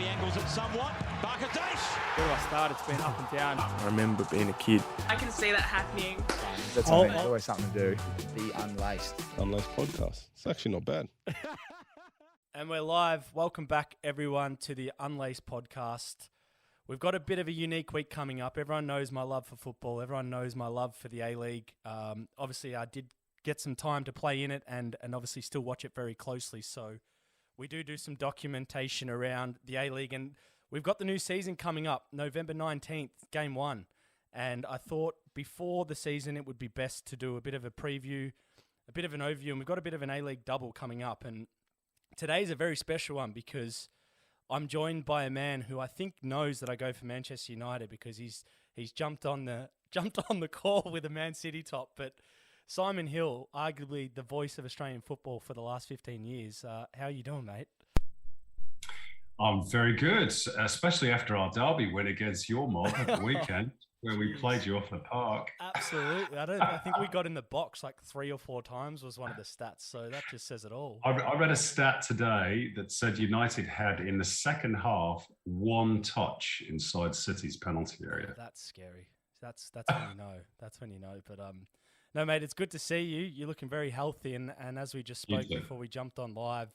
he angles it somewhat. Barker Dace. Where do I start? It's been up and down. I remember being a kid. I can see that happening. That's always something to do. Be unlaced. Unlaced podcast. It's actually not bad. And we're live. Welcome back, everyone, to the Unlaced podcast. We've got a bit of a unique week coming up. Everyone knows my love for football. Everyone knows my love for the A-League. Obviously, I did get some time to play in it and obviously still watch it very closely. So we do some documentation around the A-League. And we've got the new season coming up, November 19th, Game 1. And I thought before the season, it would be best to do a bit of a preview, a bit of an overview. And we've got a bit of an A-League double coming up. And today's a very special one because I'm joined by a man who I think knows that I go for Manchester United because he's jumped on the call with a Man City top. But Simon Hill, arguably the voice of Australian football for the last 15 years. How are you doing, mate? I'm very good, especially after our derby win against your mob at the weekend where we played you off the park. Absolutely. I think we got in the box like 3 or 4 times was one of the stats. So that just says it all. I read a stat today that said United had in the second half 1 touch inside City's penalty area. That's scary. That's when you know. That's when you know. But no, mate, it's good to see you. You're looking very healthy. And as we just spoke before we jumped on live,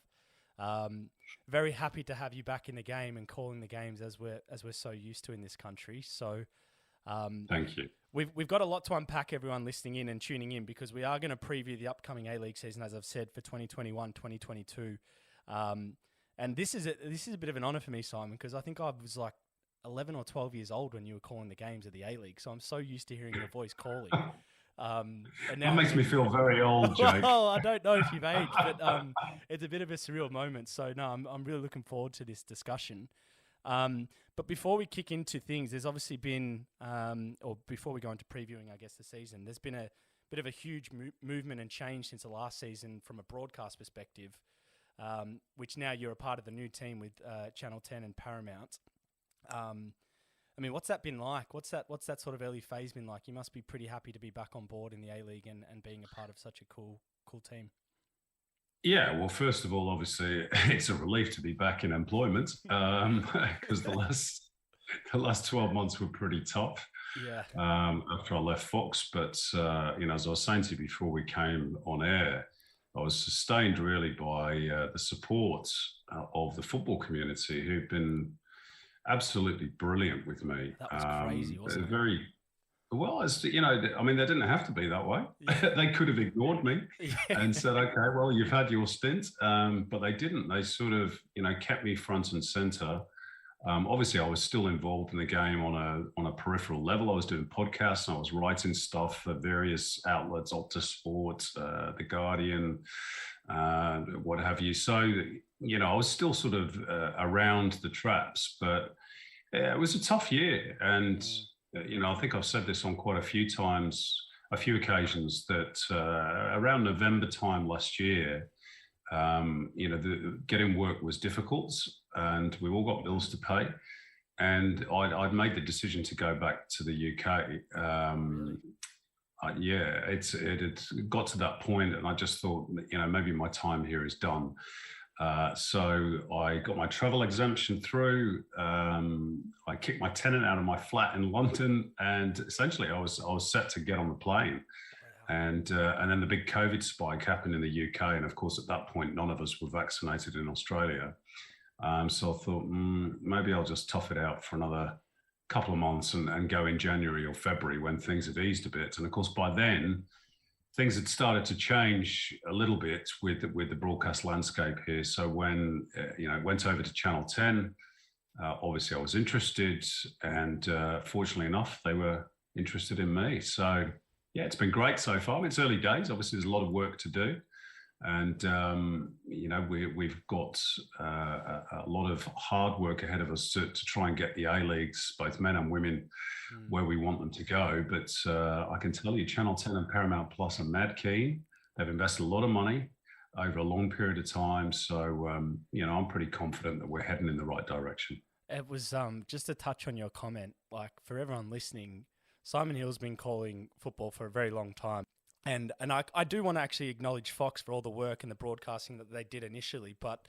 very happy to have you back in the game and calling the games as we're so used to in this country. So thank you. We've got a lot to unpack, everyone listening in and tuning in, because we are going to preview the upcoming A-League season, as I've said, for 2021-2022. And this is a bit of an honour for me, Simon, because I think I was like 11 or 12 years old when you were calling the games of the A-League. So I'm so used to hearing your voice calling. And now that makes me feel very old, Jake. Well, I don't know if you've aged, but it's a bit of a surreal moment. So no, I'm really looking forward to this discussion. But before we kick into things, there's obviously been, or before we go into previewing, I guess, the season, there's been a bit of a huge movement and change since the last season from a broadcast perspective, which now you're a part of the new team with Channel 10 and Paramount. I mean, what's that been like? What's that sort of early phase been like? You must be pretty happy to be back on board in the A-League and being a part of such a cool team. Yeah, well, first of all, obviously, it's a relief to be back in employment because the last 12 months were pretty tough. Yeah. After I left Fox, but as I was saying to you before we came on air, I was sustained really by the support of the football community who've been absolutely brilliant with me. That was crazy, wasn't it? Very well, as they didn't have to be that way. Yeah. They could have ignored me and said, "Okay, well, you've had your stint," but they didn't. They sort of, kept me front and center. Obviously, I was still involved in the game on a peripheral level. I was doing podcasts and I was writing stuff for various outlets, Opta Sport, The Guardian, what have you. So, I was still sort of around the traps, but it was a tough year. And, I think I've said this on quite a few occasions that around November time last year, getting work was difficult and we all got bills to pay. And I'd made the decision to go back to the UK. It had got to that point and I just thought, maybe my time here is done. So I got my travel exemption through. I kicked my tenant out of my flat in London, and essentially I was set to get on the plane. And then the big COVID spike happened in the UK, and of course at that point none of us were vaccinated in Australia. So I thought maybe I'll just tough it out for another couple of months and go in January or February when things had eased a bit. And of course by then, things had started to change a little bit with the broadcast landscape here. So when it went over to Channel 10, obviously I was interested, and fortunately enough, they were interested in me. So yeah, it's been great so far. It's early days. Obviously, there's a lot of work to do, and we've got a lot of hard work ahead of us to try and get the A-Leagues, both men and women, where we want them to go. But I can tell you, Channel 10 and Paramount Plus are mad keen. They've invested a lot of money over a long period of time. So, I'm pretty confident that we're heading in the right direction. It was just to touch on your comment, like for everyone listening, Simon Hill's been calling football for a very long time. And I do want to actually acknowledge Fox for all the work and the broadcasting that they did initially. But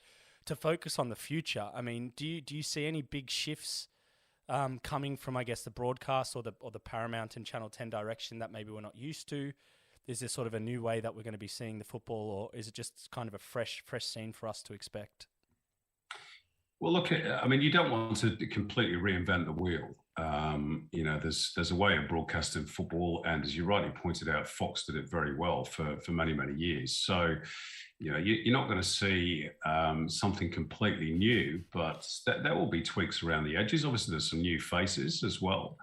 to focus on the future, I mean, do you see any big shifts coming from, I guess, the broadcast or the Paramount and Channel 10 direction that maybe we're not used to? Is there sort of a new way that we're going to be seeing the football, or is it just kind of a fresh scene for us to expect? Well, look, I mean, you don't want to completely reinvent the wheel. There's a way of broadcasting football, and as you rightly pointed out, Fox did it very well for many, many years. So, you're not going to see something completely new, but there will be tweaks around the edges. Obviously, there's some new faces as well.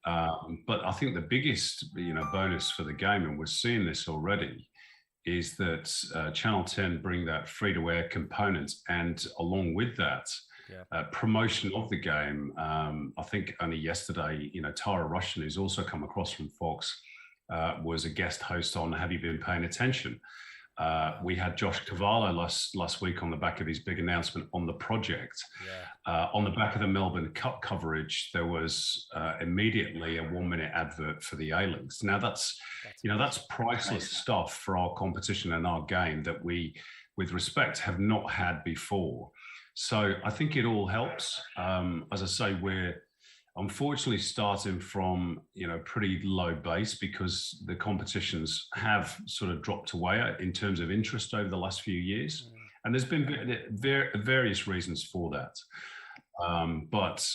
But I think the biggest, bonus for the game, and we're seeing this already, is that Channel 10 bring that free-to-air component, and along with that, promotion of the game. I think only yesterday, Tara Rushton, who's also come across from Fox, was a guest host on Have You Been Paying Attention? We had Josh Cavallo last week on the back of his big announcement on the project. On the back of the Melbourne Cup coverage, there was immediately a 1-minute advert for the A-Leagues. Now that's priceless stuff for our competition and our game that we, with respect, have not had before. So I think it all helps. As I say, we're unfortunately starting from pretty low base because the competitions have sort of dropped away in terms of interest over the last few years, and there's been various reasons for that. But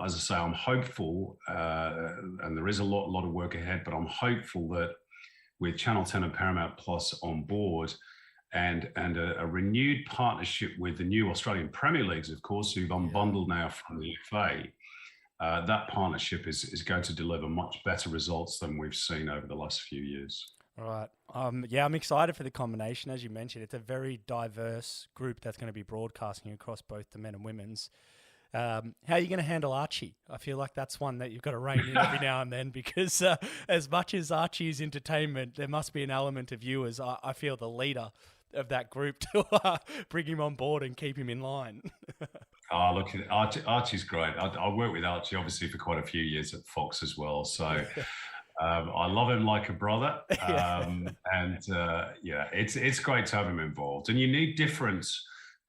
as I say, I'm hopeful, and there is a lot of work ahead. But I'm hopeful that with Channel 10 and Paramount Plus on board, and a renewed partnership with the new Australian Premier Leagues, of course, who've unbundled now from the FA. That partnership is going to deliver much better results than we've seen over the last few years. All right. I'm excited for the combination. As you mentioned, it's a very diverse group that's going to be broadcasting across both the men and women's. How are you going to handle Archie? I feel like that's one that you've got to rein in every now and then, because as much as Archie is entertainment, there must be an element of you as I feel the leader of that group to bring him on board and keep him in line. Oh, look, Archie's great. I worked with Archie, obviously, for quite a few years at Fox as well. So I love him like a brother. It's great to have him involved. And you need different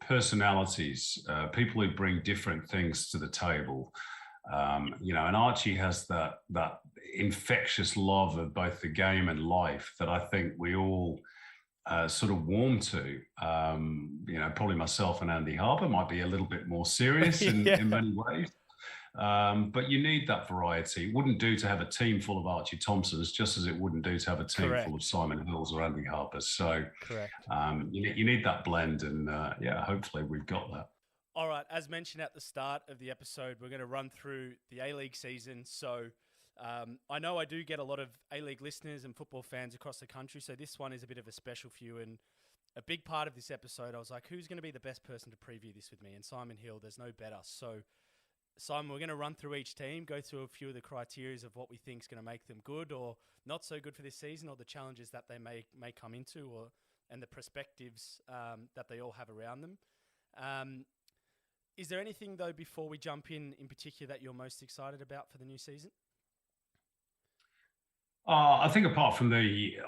personalities, people who bring different things to the table. And Archie has that infectious love of both the game and life that I think we all sort of warm to. Probably myself and Andy Harper might be a little bit more serious in many ways. But you need that variety. It wouldn't do to have a team full of Archie Thompsons, just as it wouldn't do to have a team full of Simon Hills or Andy Harpers. So you need that blend, and hopefully we've got that. All right, as mentioned at the start of the episode, we're going to run through the A-League season. So I know I do get a lot of A-League listeners and football fans across the country, so this one is a bit of a special few. And a big part of this episode, I was like, who's going to be the best person to preview this with me? And Simon Hill, there's no better. So Simon, we're going to run through each team, go through a few of the criteria of what we think is going to make them good or not so good for this season, or the challenges that they may come into, and the perspectives that they all have around them. Is there anything, though, before we jump in particular that you're most excited about for the new season? I think apart from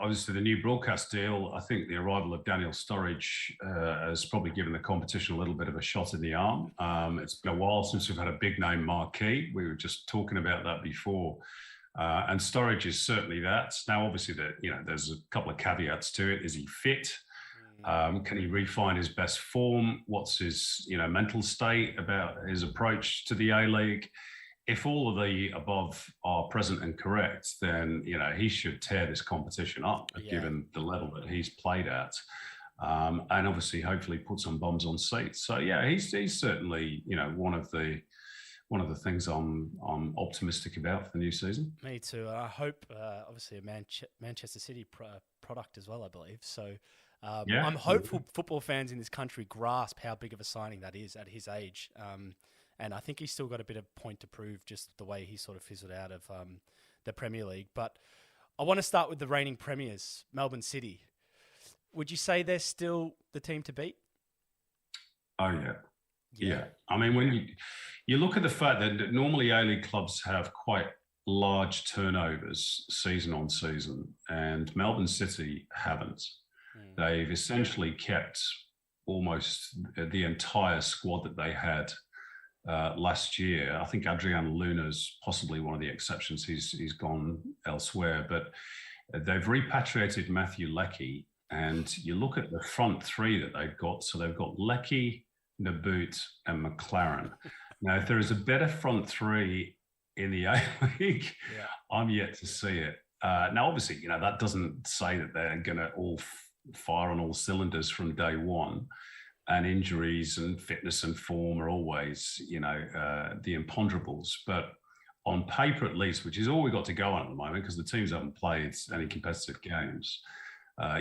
obviously the new broadcast deal, I think the arrival of Daniel Sturridge has probably given the competition a little bit of a shot in the arm. It's been a while since we've had a big name marquee. We were just talking about that before. And Sturridge is certainly that. Now, obviously, there's a couple of caveats to it. Is he fit? Can he refine his best form? What's his mental state about his approach to the A-League? If all of the above are present and correct, then he should tear this competition up, given the level that he's played at, and obviously, hopefully, put some bums on seats. So he's certainly one of the things I'm optimistic about for the new season. Me too. I hope, obviously, a Manchester City product as well, I believe. So I'm hopeful football fans in this country grasp how big of a signing that is at his age. And I think he's still got a bit of point to prove, just the way he sort of fizzled out of the Premier League. But I want to start with the reigning premiers, Melbourne City. Would you say they're still the team to beat? Oh, yeah. I mean, when you look at the fact that normally A-League clubs have quite large turnovers season on season, and Melbourne City haven't. They've essentially kept almost the entire squad that they had last year. I think Adrian Luna's possibly one of the exceptions. He's gone elsewhere, but they've repatriated Matthew Leckie, and you look at the front three that they've got. So they've got Leckie, Nabbout, and McLaren. Now, if there is a better front three in the A-League, I'm yet to see it. Now, obviously, that doesn't say that they're going to all fire on all cylinders from day one. And injuries and fitness and form are always, the imponderables. But on paper, at least, which is all we've got to go on at the moment, because the teams haven't played any competitive games,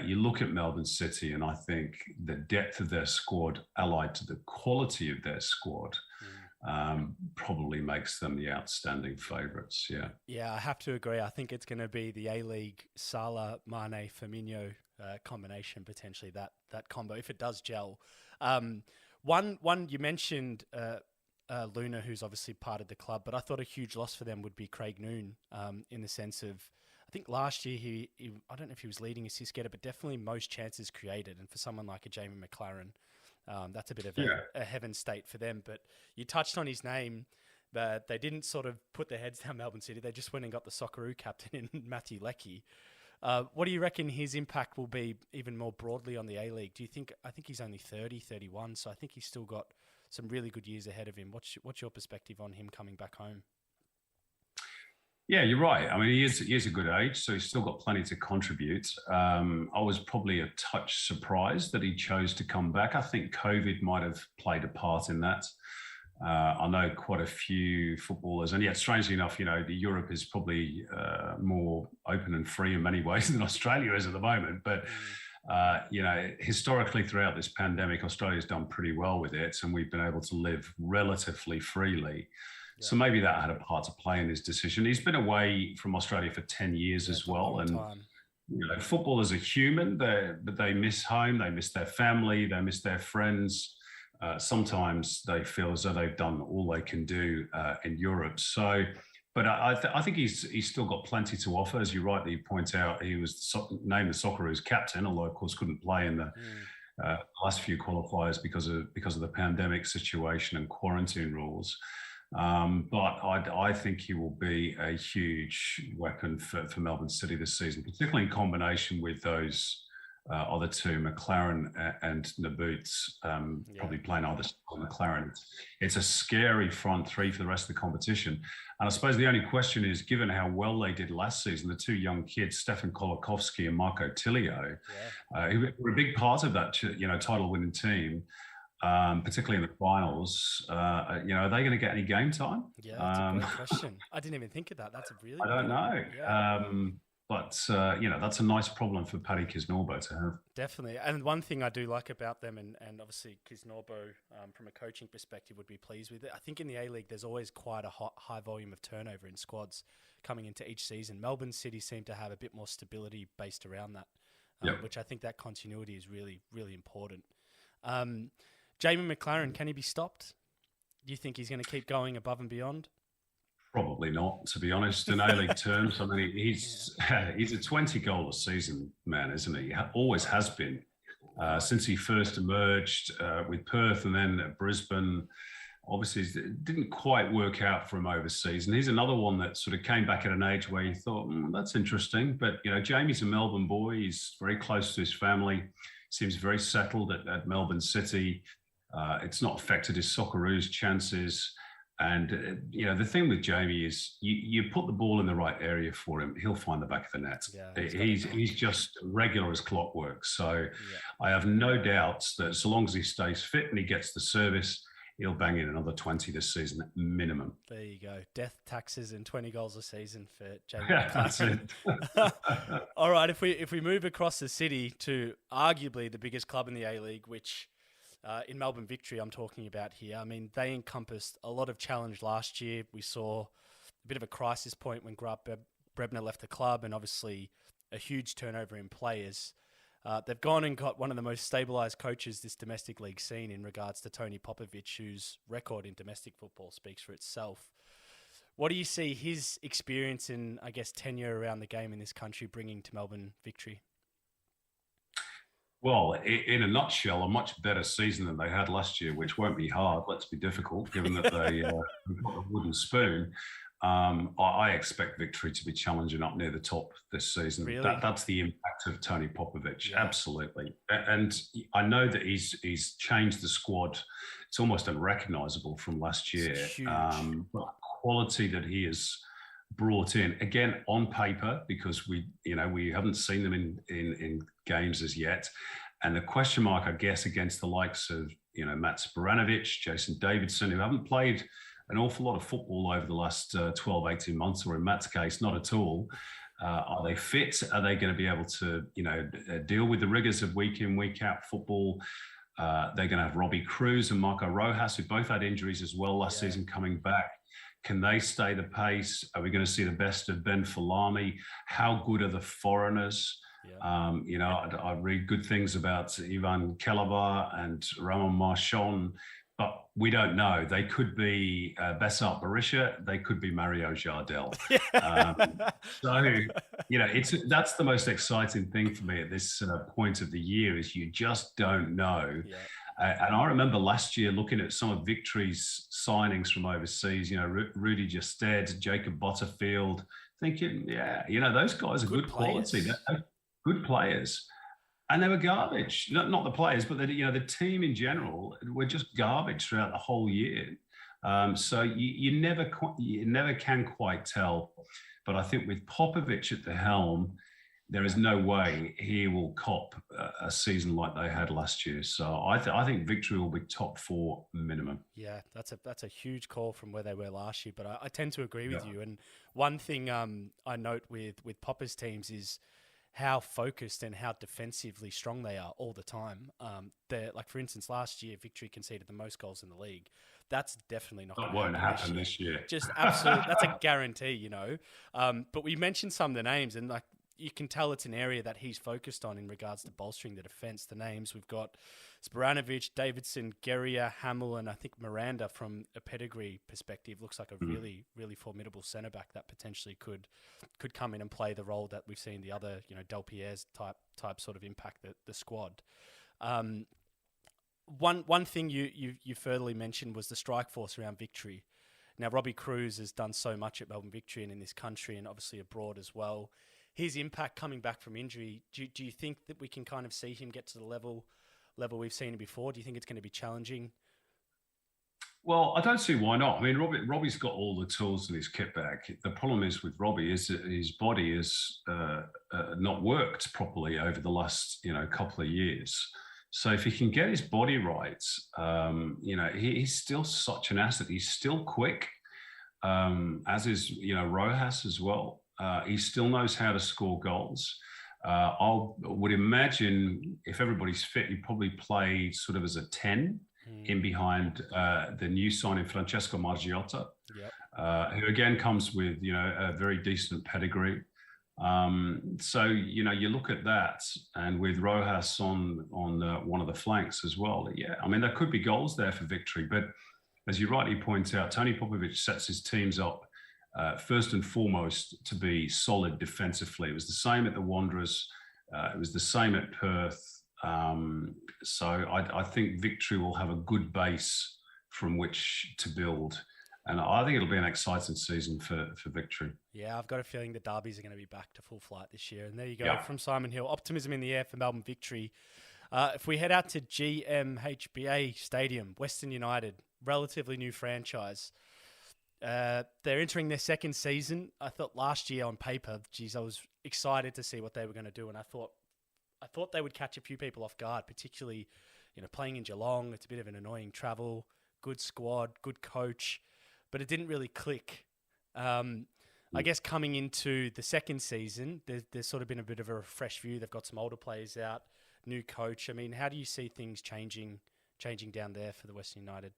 you look at Melbourne City, and I think the depth of their squad, allied to the quality of their squad, probably makes them the outstanding favourites. Yeah, I have to agree. I think it's going to be the A-League Salah, Mane, Firmino combination, potentially that combo, if it does gel. One you mentioned Luna, who's obviously part of the club, but I thought a huge loss for them would be Craig Noone, in the sense of, I think last year he I don't know if he was leading assist getter, but definitely most chances created. And for someone like a Jamie McLaren, that's a bit of a heaven state for them. But you touched on his name, but they didn't sort of put their heads down Melbourne City. They just went and got the Socceroo captain in Matthew Leckie. What do you reckon his impact will be even more broadly on the A-League? I think he's only 30, 31, so I think he's still got some really good years ahead of him. What's your perspective on him coming back home? Yeah, you're right. I mean, he is a good age, so he's still got plenty to contribute. I was probably a touch surprised that he chose to come back. I think COVID might have played a part in that. I know quite a few footballers, and yet, strangely enough, Europe is probably more open and free in many ways than Australia is at the moment. But historically, throughout this pandemic, Australia's done pretty well with it, and we've been able to live relatively freely. Yeah. So maybe that had a part to play in his decision. He's been away from Australia for 10 years as well, and footballers are human. But they miss home, they miss their family, they miss their friends. Sometimes they feel as though they've done all they can do in Europe. So, but I think he's still got plenty to offer. As you rightly point out, he was named the Socceroos captain, although of course couldn't play in the last few qualifiers because of the pandemic situation and quarantine rules. But I think he will be a huge weapon for Melbourne City this season, particularly in combination with those other two, McLaren and Nabbout, probably playing either McLaren. It's a scary front three for the rest of the competition. And I suppose the only question is, given how well they did last season, the two young kids, Stefan Kolakowski and Marco Tilio, who were a big part of that title-winning team, particularly in the finals, are they going to get any game time? Yeah, that's a great question. I didn't even think of that. That's a really I don't know. Yeah. But that's a nice problem for Paddy Kisnorbo to have. Definitely. And one thing I do like about them, and obviously Kisnorbo, from a coaching perspective, would be pleased with it. I think in the A-League, there's always quite a high volume of turnover in squads coming into each season. Melbourne City seem to have a bit more stability based around that, which I think that continuity is really, really important. Jamie McLaren, can he be stopped? Do you think he's going to keep going above and beyond? Probably not, to be honest. In A-League terms, I mean, he's a 20-goal a season man, isn't he? He always has been since he first emerged with Perth and then at Brisbane. Obviously, it didn't quite work out for him overseas, and he's another one that sort of came back at an age where you thought, that's interesting. But Jamie's a Melbourne boy. He's very close to his family. Seems very settled at Melbourne City. It's not affected his Socceroos' chances. And, the thing with Jamie is you put the ball in the right area for him, he'll find the back of the net. Yeah, he's just regular as clockwork. So I have no doubts that so long as he stays fit and he gets the service, he'll bang in another 20 this season minimum. There you go. Death, taxes and 20 goals a season for Jamie McLaren. That's it. All right, if we move across the city to arguably the biggest club in the A-League, which... in Melbourne Victory, I'm talking about here. I mean, they encompassed a lot of challenge last year. We saw a bit of a crisis point when Grant Brebner left the club, and obviously a huge turnover in players. They've gone and got one of the most stabilised coaches this domestic league scene in regards to Tony Popovic, whose record in domestic football speaks for itself. What do you see his experience and, I guess, tenure around the game in this country bringing to Melbourne Victory? Well, in a nutshell, a much better season than they had last year, which won't be hard. Let's be difficult, given that they got a wooden spoon. I expect Victory to be challenging up near the top this season. Really? That's the impact of Tony Popovic, Yeah. absolutely. And I know that he's changed the squad. It's almost unrecognisable from last year. It's huge. But the quality that he has brought in, again on paper, because we haven't seen them in games as yet. And the question mark, I guess, against the likes of Matt Sporanovic, Jason Davidson, who haven't played an awful lot of football over the last 12, 18 months, or in Matt's case, not at all. Are they fit? Are they going to be able to, deal with the rigors of week in, week out football? They're going to have Robbie Cruz and Marco Rojas, who both had injuries as well last season, coming back. Can they stay the pace? Are we going to see the best of Ben Falami? How good are the foreigners? Yeah. I read good things about Ivan Kelava and Ramon Marchand, but we don't know. They could be Besart Berisha. They could be Mario Jardel. That's the most exciting thing for me at this point of the year is you just don't know. Yeah. And I remember last year looking at some of Victory's signings from overseas, Rudy Gested, Jacob Butterfield, thinking, those guys are good quality. They're good players. And they were garbage. Not the players, but the team in general were just garbage throughout the whole year. So you never can quite tell. But I think with Popovic at the helm, there is no way he will cop a season like they had last year. So I think Victory will be top 4 minimum. Yeah, that's a huge call from where they were last year. But I tend to agree with you. And one thing I note with Popper's teams is how focused and how defensively strong they are all the time. They're like, for instance, last year Victory conceded the most goals in the league. That's definitely not going to happen. That won't happen this year. Just absolutely, that's a guarantee, But we mentioned some of the names, and like you can tell it's an area that he's focused on in regards to bolstering the defence. The names we've got: Sporanovic, Davidson, Guerrier, Hamill, and I think Miranda, from a pedigree perspective, looks like a really, really formidable centre back that potentially could come in and play the role that we've seen the other, Del Pierre's type sort of impact the squad. One thing you furtherly mentioned was the strike force around Victory. Now, Robbie Cruz has done so much at Melbourne Victory and in this country and obviously abroad as well. His impact coming back from injury, do you think that we can kind of see him get to the level we've seen him before? Do you think it's going to be challenging? Well, I don't see why not. I mean, Robbie's got all the tools in his kit bag. The problem is with Robbie is that his body has not worked properly over the last couple of years. So if he can get his body right, he's still such an asset. He's still quick, as is Rojas as well. He still knows how to score goals. Would imagine if everybody's fit, he'd probably play sort of as a 10 in behind the new signing Francesco Margiotta, who again comes with a very decent pedigree. So you look at that, and with Rojas on one of the flanks as well. Yeah, I mean there could be goals there for Victory, but as you rightly point out, Tony Popovic sets his teams up first and foremost to be solid defensively. It was the same at the Wanderers. It was the same at Perth. So I think Victory will have a good base from which to build. And I think it'll be an exciting season for Victory. Yeah, I've got a feeling the derbies are going to be back to full flight this year. And there you go, from Simon Hill. Optimism in the air for Melbourne Victory. If we head out to GMHBA Stadium, Western United, relatively new franchise. They're entering their second season. I thought last year on paper, I was excited to see what they were going to do. And I thought they would catch a few people off guard, particularly, playing in Geelong. It's a bit of an annoying travel, good squad, good coach. But it didn't really click. I guess coming into the second season, there's sort of been a bit of a fresh view. They've got some older players out, new coach. I mean, how do you see things changing down there for the Western United?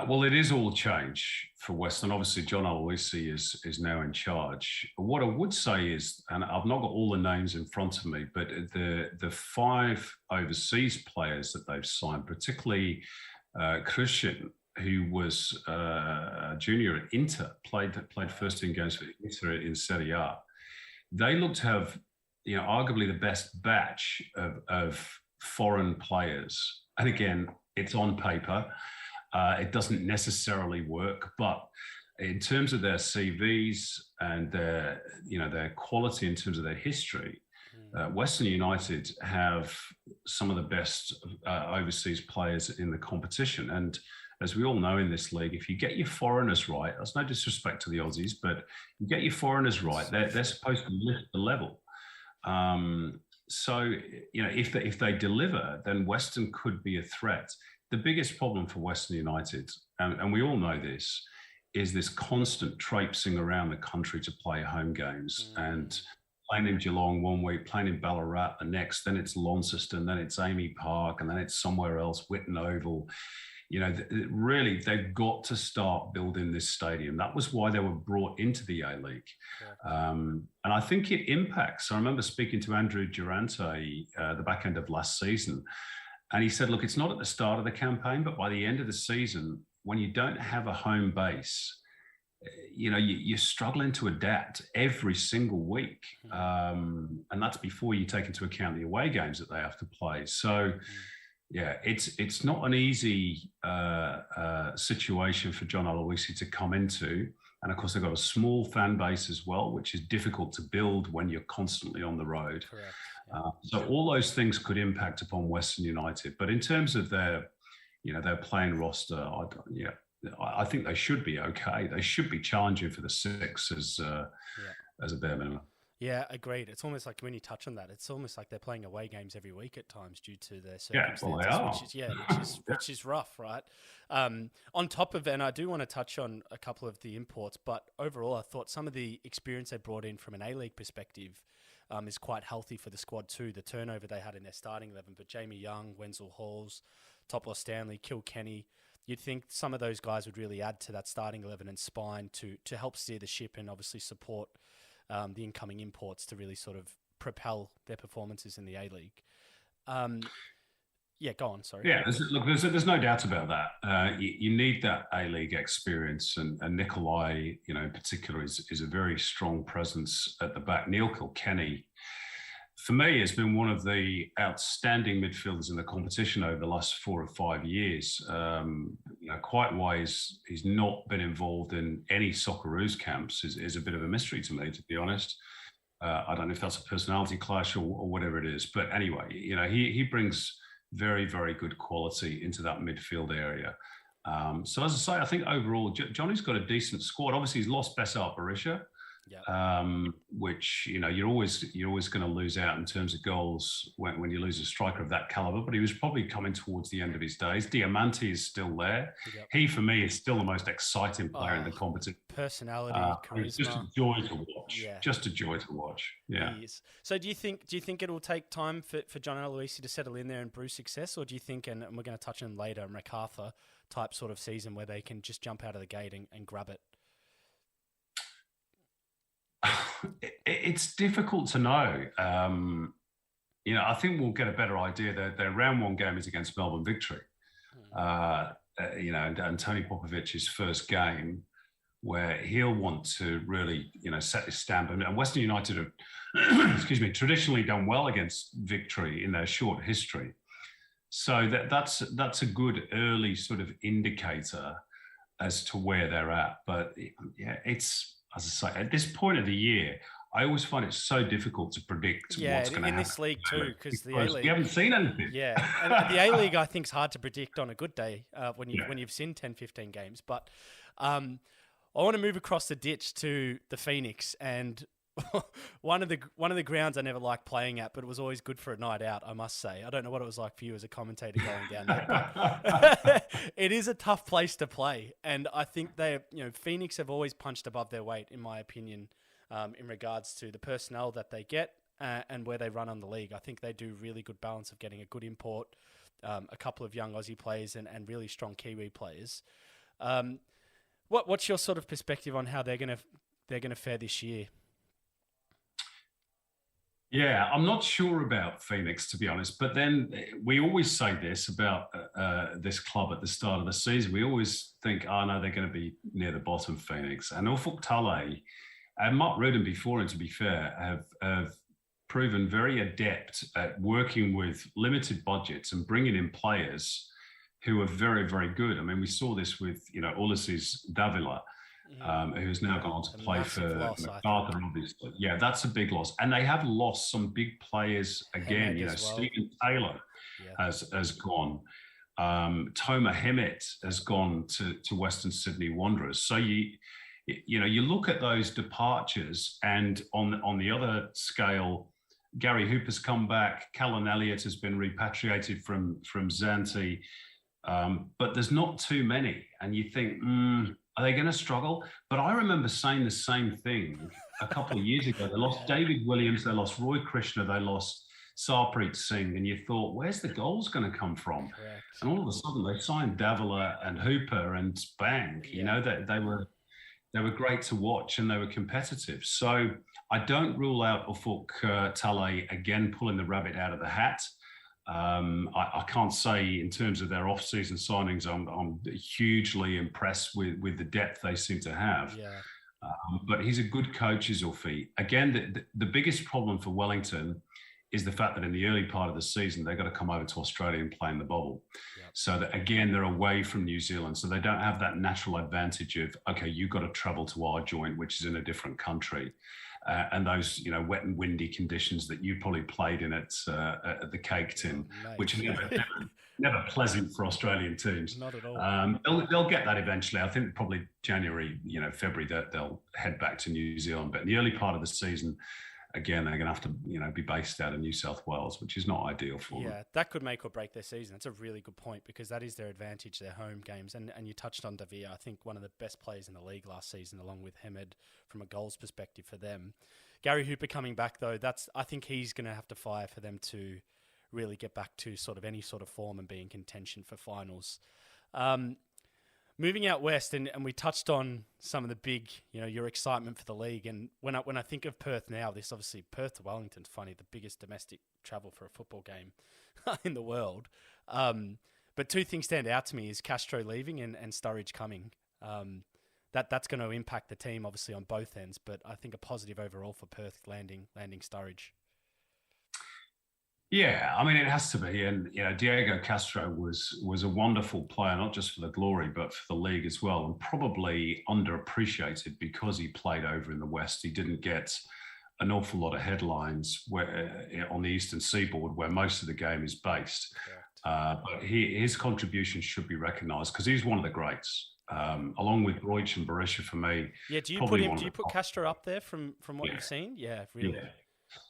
Well, it is all change for Western. Obviously, John Aloisi is now in charge. What I would say is, and I've not got all the names in front of me, but the 5 overseas players that they've signed, particularly Christian, who was a junior at Inter, played first team games for Inter in Serie A. They look to have arguably the best batch of foreign players. And again, it's on paper. It doesn't necessarily work, but in terms of their CVs and their quality in terms of their history, Western United have some of the best overseas players in the competition. And as we all know in this league, if you get your foreigners right, that's no disrespect to the Aussies, but you get your foreigners right, they're supposed to lift the level. So, if they deliver, then Western could be a threat. The biggest problem for Western United, and we all know this, is this constant traipsing around the country to play home games and playing in Geelong one week, playing in Ballarat the next, then it's Launceston, then it's Amy Park, and then it's somewhere else, Whitten Oval. Really, they've got to start building this stadium. That was why they were brought into the A-League. And I think it impacts. I remember speaking to Andrew Durante the back end of last season, and he said, look, it's not at the start of the campaign, but by the end of the season, when you don't have a home base, you're struggling to adapt every single week. And that's before you take into account the away games that they have to play. So, yeah, it's not an easy situation for John Aloisi to come into. And of course, they've got a small fan base as well, which is difficult to build when you're constantly on the road. Correct. So all those things could impact upon Western United. But in terms of their playing roster, I think they should be okay. They should be challenging for the 6 as a bare minimum. Yeah, agreed. It's almost like when you touch on that, it's almost like they're playing away games every week at times due to their circumstances, which is rough, right? On top of that, and I do want to touch on a couple of the imports, but overall, I thought some of the experience they brought in from an A-League perspective is quite healthy for the squad too. The turnover they had in their starting 11, but Jamie Young, Wenzel Halls, Toplos Stanley, Kilkenny, you'd think some of those guys would really add to that starting 11 and spine to help steer the ship and obviously support the incoming imports to really sort of propel their performances in the A-League. Go on, sorry. Yeah, there's no doubt about that. You need that A-League experience, and Nikolai, in particular, is a very strong presence at the back. Neil Kilkenny, for me, has been one of the outstanding midfielders in the competition over the last 4 or 5 years. Quite why he's not been involved in any Socceroos camps is a bit of a mystery to me, to be honest. I don't know if that's a personality clash or whatever it is. But anyway, he brings very, very good quality into that midfield area. So as I say, I think overall, Johnny's got a decent squad. Obviously, he's lost Besart Berisha. Which you're always going to lose out in terms of goals when you lose a striker of that caliber. But he was probably coming towards the end of his days. Diamante is still there. Yep. He, for me, is still the most exciting player in the competition. Personality, charisma. It's just a joy to watch. Yeah. Just a joy to watch. Yeah. So do you think it will take time for John Aloisi to settle in there and brew success, or do you think, and we're going to touch on later, MacArthur type sort of season where they can just jump out of the gate and grab it? It's difficult to know. I think we'll get a better idea. Their round 1 game is against Melbourne Victory. And Tony Popovic's first game, where he'll want to really, set his stamp. And Western United have, traditionally done well against Victory in their short history. So that's a good early sort of indicator as to where they're at. But it's, as I say, at this point of the year, I always find it so difficult to predict what's going to happen. In this league too, because the A-League... You haven't seen anything. Yeah, and the A-League I think is hard to predict on a good day when you've seen 10, 15 games. But I want to move across the ditch to the Phoenix, and one of the grounds I never liked playing at, but it was always good for a night out, I must say. I don't know what it was like for you as a commentator going down there, but it is a tough place to play. And I think Phoenix have always punched above their weight, in my opinion, in regards to the personnel that they get and where they run on the league. I think they do really good balance of getting a good import, a couple of young Aussie players and really strong Kiwi players. What's your sort of perspective on how they're gonna fare this year? Yeah, I'm not sure about Phoenix, to be honest. But then we always say this about this club at the start of the season. We always think, oh, no, they're going to be near the bottom, Phoenix. And Ufuk Talay and Mark Rudden before him, to be fair, have proven very adept at working with limited budgets and bringing in players who are very, very good. I mean, we saw this with, Ulysses Davila, who's now gone on to play for MacArthur, obviously. Yeah, that's a big loss. And they have lost some big players again. Stephen Taylor has gone. Toma Hemet has gone to Western Sydney Wanderers. So you look at those departures, and on the other scale, Gary Hooper's come back. Callan Elliott has been repatriated from Zante. But there's not too many. And you think, are they going to struggle? But I remember saying the same thing a couple of years ago. They lost David Williams, they lost Roy Krishna, they lost Sarpreet Singh, and you thought, where's the goals going to come from? Correct. And all of a sudden they signed Davila and Hooper, and bang, they were great to watch and they were competitive. So I don't rule out Ufuk Talay again pulling the rabbit out of the hat. I can't say in terms of their off-season signings, I'm hugely impressed with the depth they seem to have. Yeah. But he's a good coach, is Ufi. Again, the biggest problem for Wellington is the fact that in the early part of the season, they've got to come over to Australia and play in the bubble. Yep. So that, again, they're away from New Zealand. So they don't have that natural advantage of, okay, you've got to travel to our joint, which is in a different country. And those, wet and windy conditions that you probably played in at the Cake Tin, which are never pleasant for Australian teams. Not at all. They'll get that eventually. I think probably January, February, that they'll head back to New Zealand. But in the early part of the season, again, they're going to have to, be based out of New South Wales, which is not ideal for them. Yeah, that could make or break their season. That's a really good point, because that is their advantage, their home games. And you touched on Davia, I think one of the best players in the league last season, along with Hemed from a goals perspective for them. Gary Hooper coming back, though, I think he's going to have to fire for them to really get back to sort of any sort of form and be in contention for finals. Moving out west, and we touched on some of the big, your excitement for the league. And when I think of Perth now, this obviously Perth to Wellington's funny, the biggest domestic travel for a football game in the world. But two things stand out to me is Castro leaving and Sturridge coming. That's going to impact the team obviously on both ends, but I think a positive overall for Perth landing Sturridge. Yeah, I mean, it has to be. And, Diego Castro was a wonderful player, not just for the Glory, but for the league as well, and probably underappreciated because he played over in the West. He didn't get an awful lot of headlines on the Eastern Seaboard, where most of the game is based. But his contribution should be recognised because he's one of the greats, along with Roig and Berisha for me. Yeah, do you put Castro up there from what you've seen? Yeah, really. Yeah.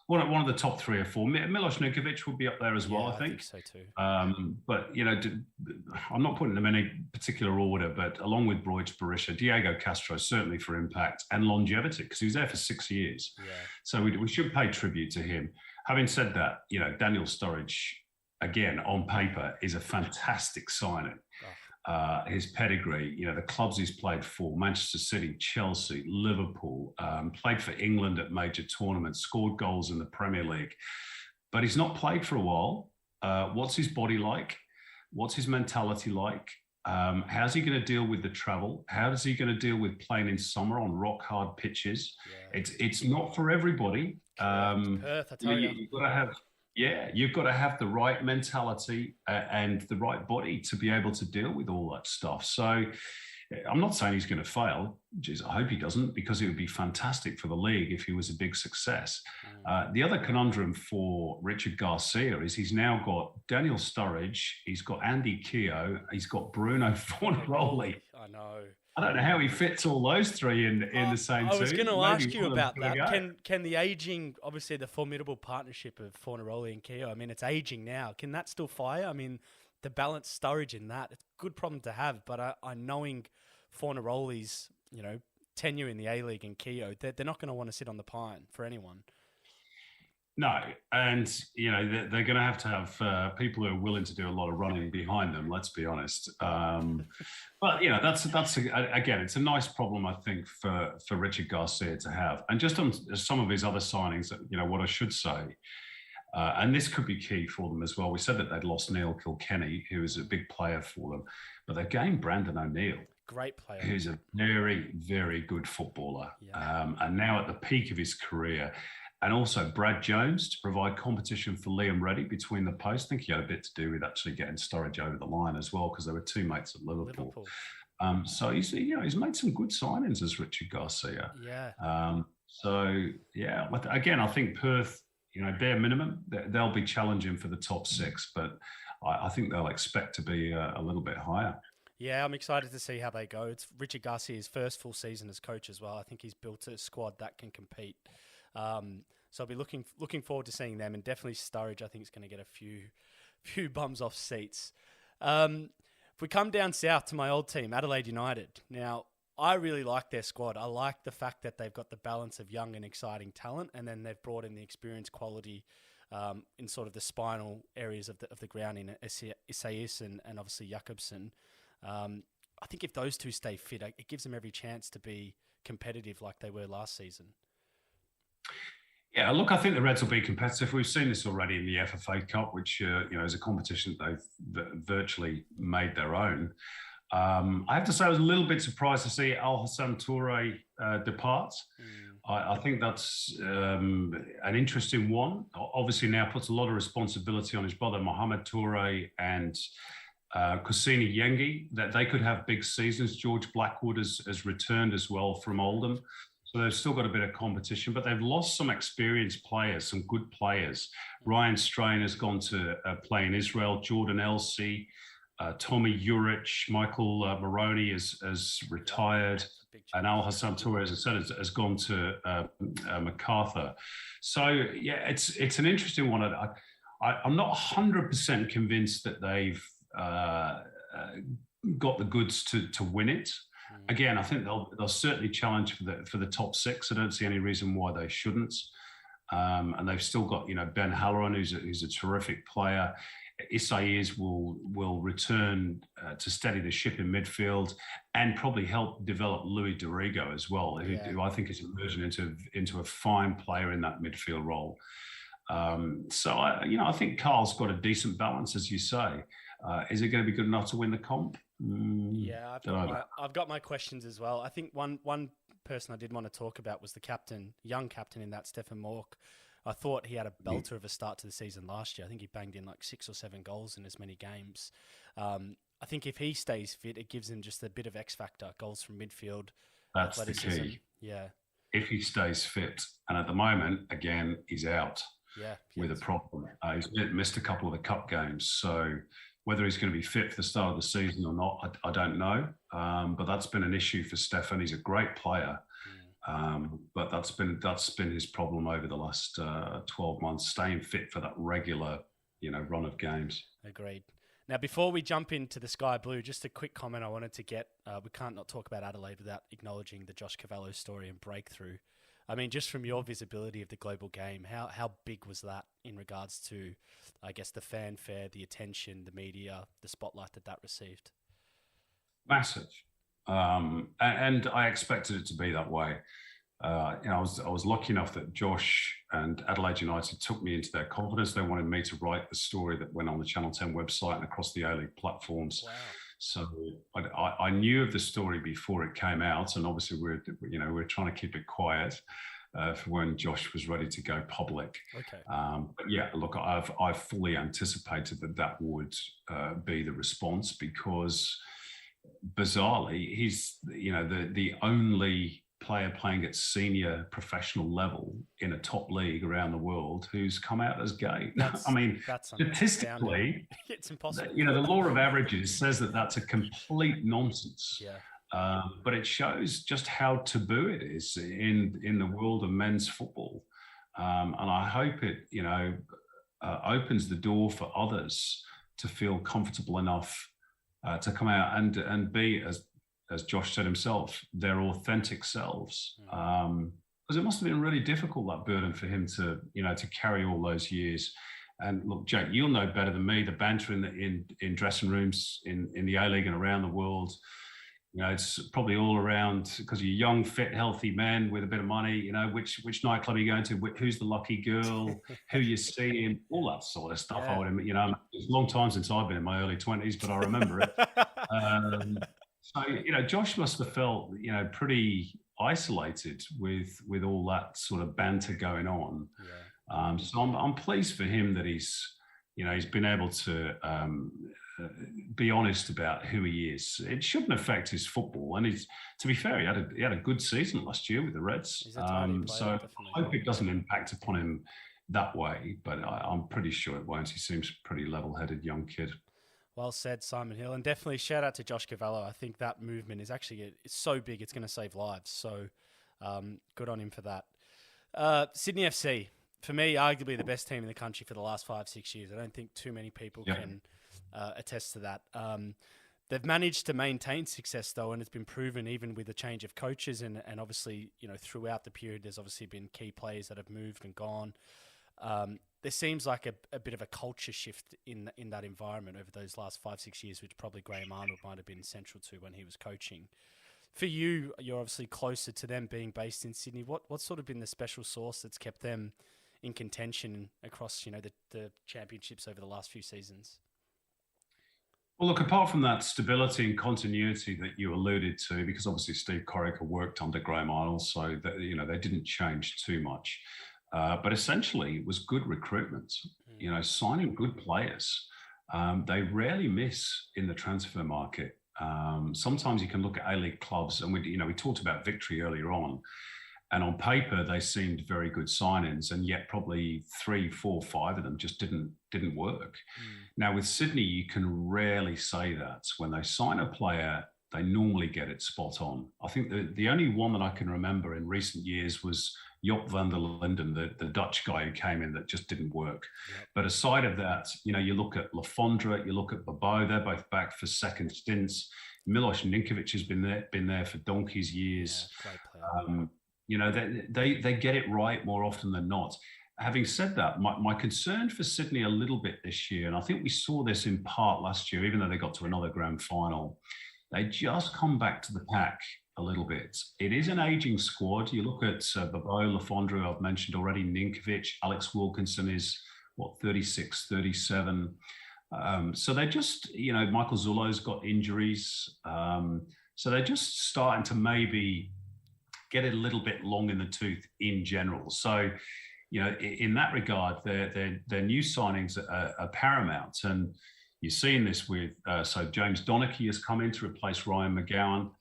One of the top 3 or 4. Milos Nikovic will be up there as well, I think. So too. But, I'm not putting them in any particular order, but along with Roig, Berisha, Diego Castro, certainly for impact and longevity, because he was there for 6 years. Yeah. So we should pay tribute to him. Having said that, Daniel Sturridge, again, on paper, is a fantastic signing. His pedigree, the clubs he's played for, Manchester City, Chelsea, Liverpool, played for England at major tournaments, scored goals in the Premier League. But he's not played for a while. What's his body like? What's his mentality like? How's he going to deal with the travel? How is he going to deal with playing in summer on rock-hard pitches? Yeah. It's not for everybody. Perth, I tell you. You've got to have the right mentality and the right body to be able to deal with all that stuff. So I'm not saying he's going to fail. Jeez, I hope he doesn't, because it would be fantastic for the league if he was a big success. The other conundrum for Richard Garcia is he's now got Daniel Sturridge, he's got Andy Keogh, he's got Bruno Fornaroli. I know. I don't know how he fits all those 3 in the same team. I was going to ask you about that. Can the aging, obviously the formidable partnership of Fornaroli and Keogh, I mean, it's aging now. Can that still fire? I mean, the balance Sturridge in that, it's a good problem to have, but I knowing Fornaroli's, tenure in the A-League and Keogh, they're not going to want to sit on the pine for anyone. No, and they're going to have people who are willing to do a lot of running behind them. Let's be honest. But that's again, it's a nice problem I think for Richard Garcia to have. And just on some of his other signings, what I should say, and this could be key for them as well. We said that they'd lost Neil Kilkenny, who was a big player for them, but they gained Brandon O'Neill. Great player. Who's a very, very good footballer, and now at the peak of his career. and also Brad Jones to provide competition for Liam Reddy between the posts. I think he had a bit to do with actually getting Sturridge over the line as well, because they were teammates at Liverpool. So he's made some good signings as Richard Garcia. Yeah. Again, I think Perth, bare minimum, they'll be challenging for the top six, but I think they'll expect to be a little bit higher. Yeah, I'm excited to see how they go. It's Richard Garcia's first full season as coach as well. I think he's built a squad that can compete. So I'll be looking forward to seeing them, and definitely Sturridge I think is going to get a few bums off seats. If we come down south to my old team, Adelaide United. Now, I really like their squad. I like the fact that they've got the balance of young and exciting talent, and then they've brought in the experience quality in sort of the spinal areas of the ground in Isaias and obviously Jakobsen. I think if those two stay fit, it gives them every chance to be competitive like they were last season. Yeah, look, I think the Reds will be competitive. We've seen this already in the FFA Cup, which is a competition that they've virtually made their own. I have to say, I was a little bit surprised to see Al Hassan Toure depart. I think that's an interesting one. Obviously, now puts a lot of responsibility on his brother Mohamed Toure and Kusini Yengi, that they could have big seasons. George Blackwood has returned as well from Oldham. So they've still got a bit of competition, but they've lost some experienced players, some good players. Ryan Strain has gone to play in Israel. Jordan Elsey, Tommy Juric, Michael Maroney has retired, and Al Hassan Toure, as I said, has gone to MacArthur. So yeah, it's an interesting one. I'm not 100% convinced that they've got the goods to win it. Again, I think they'll certainly challenge for the top six. I don't see any reason why they shouldn't. And they've still got Ben Halloran, who's a terrific player. Isaias will return to steady the ship in midfield and probably help develop Louis Dorigo as well, who I think is emerging into a fine player in that midfield role. So I think Carl's got a decent balance, as you say. Is it going to be good enough to win the comp? Yeah, I've got my questions as well. I think one person I did want to talk about was the captain, young captain in that, Stefan Mork. I thought he had a belter of a start to the season last year. I think he banged in like 6 or 7 goals in as many games. I think if he stays fit, it gives him just a bit of X factor, goals from midfield. That's the key. Yeah. If he stays fit, and at the moment, again, he's out with a problem. He's missed a couple of the cup games, so whether he's going to be fit for the start of the season or not, I don't know. But that's been an issue for Stefan. He's a great player, but that's been his problem over the last 12 months, staying fit for that regular, run of games. Agreed. Now, before we jump into the Sky Blue, just a quick comment I wanted to get. We can't not talk about Adelaide without acknowledging the Josh Cavallo story and breakthrough. I mean, just from your visibility of the global game, how big was that in regards to, I guess, the fanfare, the attention, the media, the spotlight that received? Massive. And I expected it to be that way. I was lucky enough that Josh and Adelaide United took me into their confidence. They wanted me to write the story that went on the Channel 10 website and across the A-League platforms. Wow. So I knew of the story before it came out, and obviously we're trying to keep it quiet for when Josh was ready to go public. Okay. But yeah, look, I've fully anticipated that would be the response, because bizarrely he's the only player playing at senior professional level in a top league around the world who's come out as gay. I mean, statistically, it's impossible. The law of averages says that that's a complete nonsense. Yeah. But it shows just how taboo it is in the world of men's football. And I hope it, opens the door for others to feel comfortable enough to come out and be, as Josh said himself, their authentic selves. Because it must have been really difficult, that burden for him to carry all those years. And look, Jake, you'll know better than me, the banter in dressing rooms in the A-League and around the world. It's probably all around, because you're young, fit, healthy man with a bit of money, which nightclub are you going to, who's the lucky girl, who you seeing, all that sort of stuff. Yeah. It's a long time since I've been in my early 20s, but I remember it. So, Josh must have felt, pretty isolated with all that sort of banter going on. Yeah. So I'm pleased for him that he's been able to be honest about who he is. It shouldn't affect his football, and to be fair, he had a good season last year with the Reds. He's a tidy player, So definitely. I hope it doesn't impact upon him that way, but I'm pretty sure it won't. He seems a pretty level-headed young kid. Well said, Simon Hill. And definitely shout out to Josh Cavallo. I think that movement is actually it's so big, it's going to save lives. So good on him for that. Sydney FC, for me, arguably the best team in the country for the last 5-6 years. I don't think too many people can attest to that. They've managed to maintain success, though, and it's been proven even with the change of coaches and obviously, throughout the period, there's obviously been key players that have moved and gone. There seems like a bit of a culture shift in that environment over those last 5-6 years, which probably Graham Arnold might have been central to when he was coaching. For you, you're obviously closer to them being based in Sydney. What's sort of been the special sauce that's kept them in contention across, the championships over the last few seasons? Well, look, apart from that stability and continuity that you alluded to, because obviously Steve Corica worked under Graham Arnold, so that, they didn't change too much. But essentially, it was good recruitment, signing good players. They rarely miss in the transfer market. Sometimes you can look at A-League clubs, and we talked about Victory earlier on, and on paper they seemed very good signings, and yet probably 3, 4, 5 of them just didn't work. Now with Sydney, you can rarely say that. When they sign a player, they normally get it spot on. I think the only one that I can remember in recent years was Joop van der Linden, the Dutch guy who came in that just didn't work. Yep. But aside of that, you look at Le Fondre, you look at Bobo, they're both back for second stints. Milos Ninkovic has been there for donkey's years. Yeah, they get it right more often than not. Having said that, my concern for Sydney a little bit this year, and I think we saw this in part last year, even though they got to another grand final, they just come back to the pack a little bit. It is an aging squad. You look at Bobo, Le Fondre, I've mentioned already, Ninkovic, Alex Wilkinson is, 36, 37. So they just, Michael Zullo's got injuries. So they're just starting to maybe get it a little bit long in the tooth in general. So, in that regard, their new signings are paramount. And you're seeing this with, so James Donachie has come in to replace Ryan McGowan.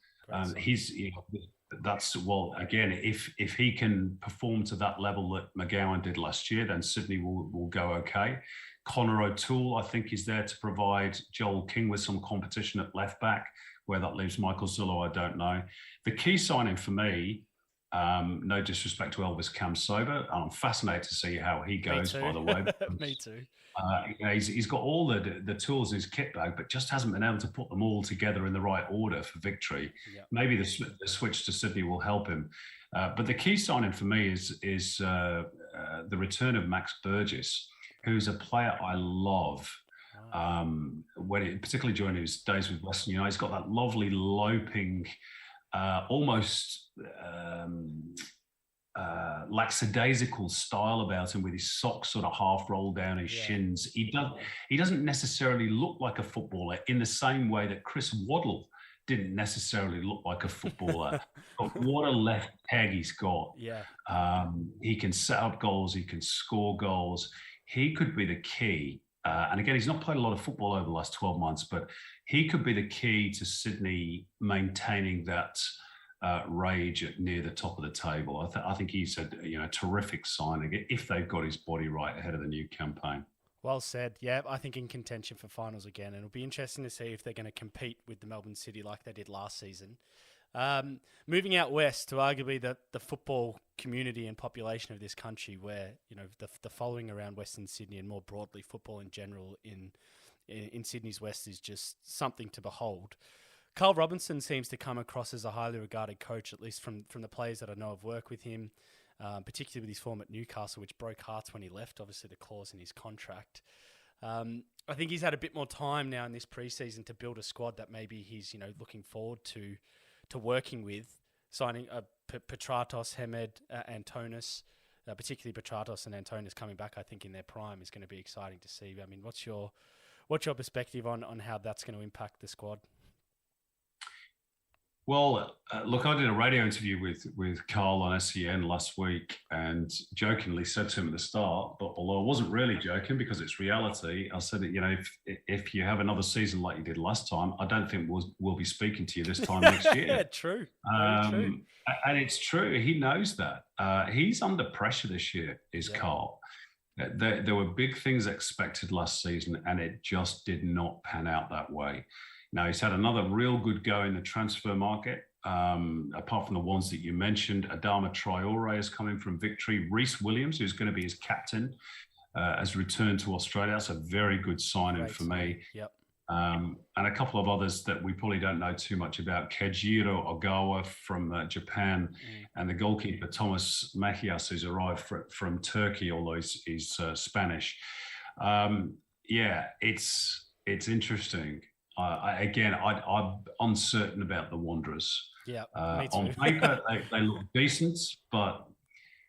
Again, if he can perform to that level that McGowan did last year, then Sydney will go okay. Connor O'Toole, I think, is there to provide Joel King with some competition at left back. Where that leaves Michael Zullo, I don't know. The key signing for me, no disrespect to Elvis Kamsoba, I'm fascinated to see how he goes, by the way. Me too. He's got all the tools in his kit bag, but just hasn't been able to put them all together in the right order for victory. Yep. Maybe the switch to Sydney will help him. But the key signing for me is the return of Max Burgess, who's a player I love. Particularly during his days with Western United, he's got that lovely loping, almost lackadaisical style about him, with his socks sort of half rolled down his shins. He doesn't necessarily look like a footballer in the same way that Chris Waddle didn't necessarily look like a footballer. But what a left peg he's got. Yeah. He can set up goals, he can score goals. He could be the key. And again, he's not played a lot of football over the last 12 months, but he could be the key to Sydney maintaining that rage near the top of the table. I think he's a terrific signing if they've got his body right ahead of the new campaign. Well said. Yeah, I think in contention for finals again. And it'll be interesting to see if they're going to compete with the Melbourne City like they did last season. Moving out west to arguably the football community and population of this country, where the following around Western Sydney and more broadly football in general in Sydney's west is just something to behold. Carl Robinson seems to come across as a highly regarded coach, at least from the players that I know have worked with him, particularly with his form at Newcastle, which broke hearts when he left. Obviously, the clause in his contract. I think he's had a bit more time now in this preseason to build a squad that maybe he's looking forward to working with, signing Petratos, Hemed, Antonis, particularly Petratos and Antonis coming back, I think, in their prime is going to be exciting to see. I mean, what's your perspective on how that's going to impact the squad? Well, look, I did a radio interview with Carl on SEN last week, and jokingly said to him at the start, but although I wasn't really joking because it's reality, I said that, you know, if you have another season like you did last time, I don't think we'll be speaking to you this time next year. Yeah, true. Very true. And it's true. He knows that. He's under pressure this year, is Carl. There were big things expected last season, and it just did not pan out that way. Now, he's had another real good go in the transfer market. Apart from the ones that you mentioned, Adama Traore has come in from Victory. Reece Williams, who's going to be his captain, has returned to Australia. That's a very good signing for me. Yep. And a couple of others that we probably don't know too much about. Kejiro Ogawa from Japan, and the goalkeeper Thomas Machias, who's arrived from Turkey, although he's Spanish. It's interesting. I'm uncertain about the Wanderers. Yeah, on paper, they look decent, but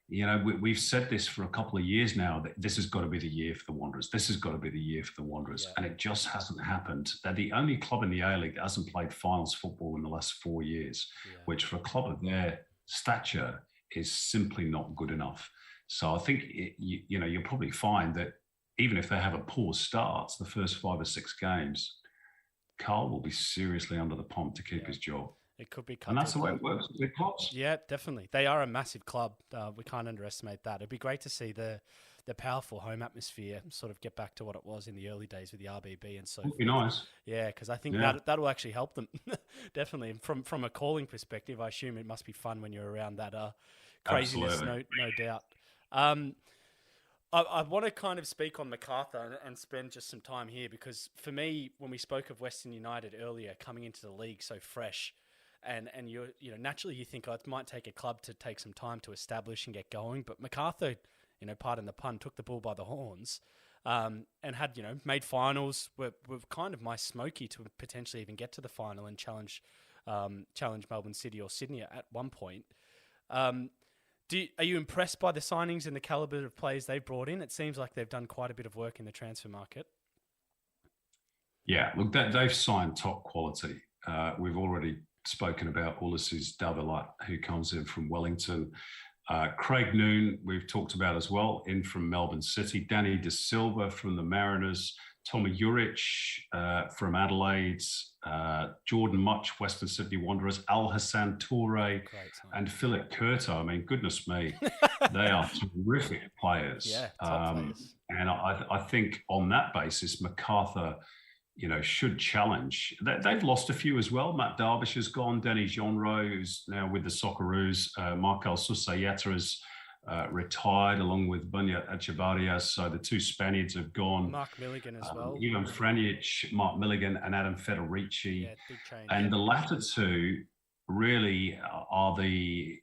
you know, we've said this for a couple of years now that this has got to be the year for the Wanderers. This has got to be the year for the Wanderers, and it just hasn't happened. They're the only club in the A-League that hasn't played finals football in the last 4 years, which for a club of their stature is simply not good enough. So I think you'll probably find that even if they have a poor start, the first 5 or 6 games, Carl will be seriously under the pump to keep his job. It could be cut. And that's the way it works with big clubs. Yeah, definitely. They are a massive club. We can't underestimate that. It'd be great to see the powerful home atmosphere sort of get back to what it was in the early days with the RBB and so forth. Would be nice. Yeah, because I think that will actually help them. Definitely. And from a calling perspective, I assume it must be fun when you're around that craziness, no doubt. I want to kind of speak on MacArthur and spend just some time here because for me, when we spoke of Western United earlier, coming into the league so fresh, and naturally you think it might take a club to take some time to establish and get going, but MacArthur, pardon the pun, took the bull by the horns, and had made finals. Were kind of my smoky to potentially even get to the final and challenge Melbourne City or Sydney at one point. Are you impressed by the signings and the calibre of players they've brought in? It seems like they've done quite a bit of work in the transfer market. Yeah, look, they've signed top quality. We've already spoken about Ulysses Davilat, who comes in from Wellington. Craig Noon, we've talked about as well, in from Melbourne City. Danny De Silva from the Mariners. Tommy Juric from Adelaide, Jordan Much, Western Sydney Wanderers, Al Hassan Toure, and Philip Curto. I mean, goodness me, they are terrific players. Yeah, top players. And I think on that basis, MacArthur, should challenge. They've lost a few as well. Matt Darvish has gone. Denny Jonro, who's now with the Socceroos. Markel Susayeta has retired along with Bunya Echevarria. So the 2 Spaniards have gone. Mark Milligan as well. Ivan Franjic, Mark Milligan, and Adam Federici. Yeah, big change. And the latter 2 really are the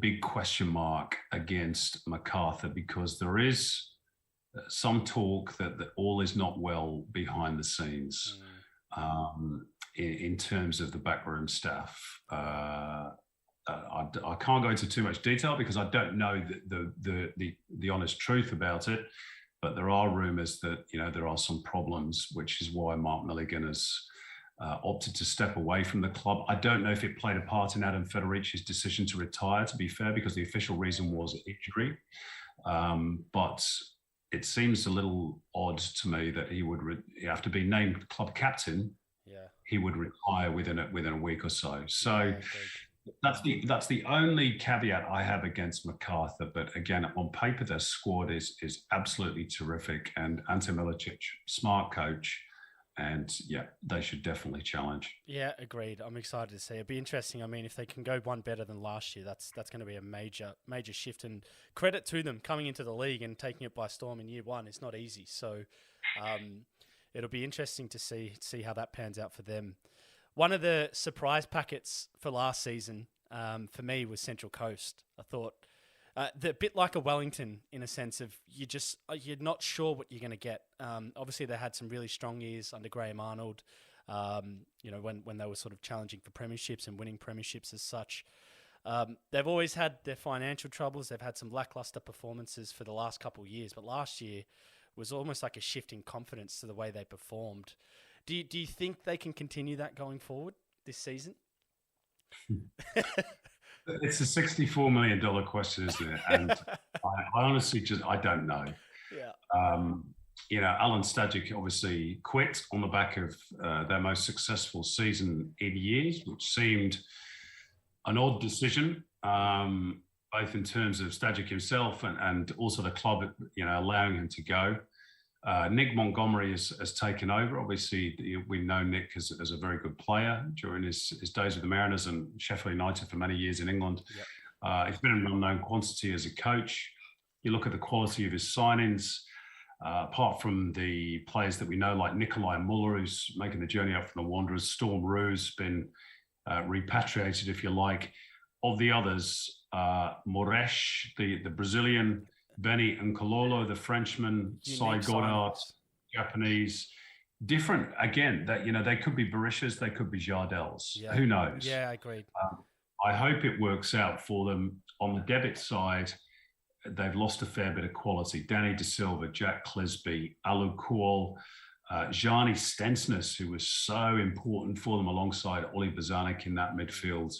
big question mark against MacArthur, because there is some talk that all is not well behind the scenes in terms of the backroom staff. I can't go into too much detail because I don't know the honest truth about it, but there are rumours that there are some problems, which is why Mark Milligan has opted to step away from the club. I don't know if it played a part in Adam Federici's decision to retire, to be fair, because the official reason was injury. But it seems a little odd to me that he would, after being named club captain, he would retire within a week or so. So that's the only caveat I have against MacArthur. But again, on paper, their squad is absolutely terrific, and Ante Milicic, smart coach. And they should definitely challenge. Yeah, agreed. I'm excited to see. It'd be interesting. I mean, if they can go one better than last year, that's going to be a major shift. And credit to them coming into the league and taking it by storm in year one. It's not easy. So it'll be interesting to see how that pans out for them. One of the surprise packets for last season for me was Central Coast. I thought they're a bit like a Wellington in a sense of you're not sure what you're going to get. Obviously, they had some really strong years under Graham Arnold, when they were sort of challenging for premierships and winning premierships as such. They've always had their financial troubles. They've had some lackluster performances for the last couple of years, but last year was almost like a shift in confidence to the way they performed. Do you think they can continue that going forward this season? It's a $64 million question, isn't it? And I honestly I don't know. Yeah. Alan Stajic obviously quit on the back of their most successful season in years, which seemed an odd decision, both in terms of Stajic himself and also the club, allowing him to go. Nick Montgomery has taken over. Obviously, we know Nick as a very good player during his days with the Mariners and Sheffield United for many years in England. Yep. He's been an unknown quantity as a coach. You look at the quality of his signings, apart from the players that we know, like Nikolai Muller, who's making the journey up from the Wanderers, Storm Roos been repatriated, if you like. Of the others, Moresh, the Brazilian, Benny Nkololo, the Frenchman, Cy Goddard, Japanese, different again. That they could be Berishas, they could be Jardels. Yeah. Who knows? Yeah, agreed. I hope it works out for them. On the debit side, they've lost a fair bit of quality. Danny De Silva, Jack Clisby, Alu Kuol, Jani Stensness, who was so important for them alongside Oli Bozanic in that midfield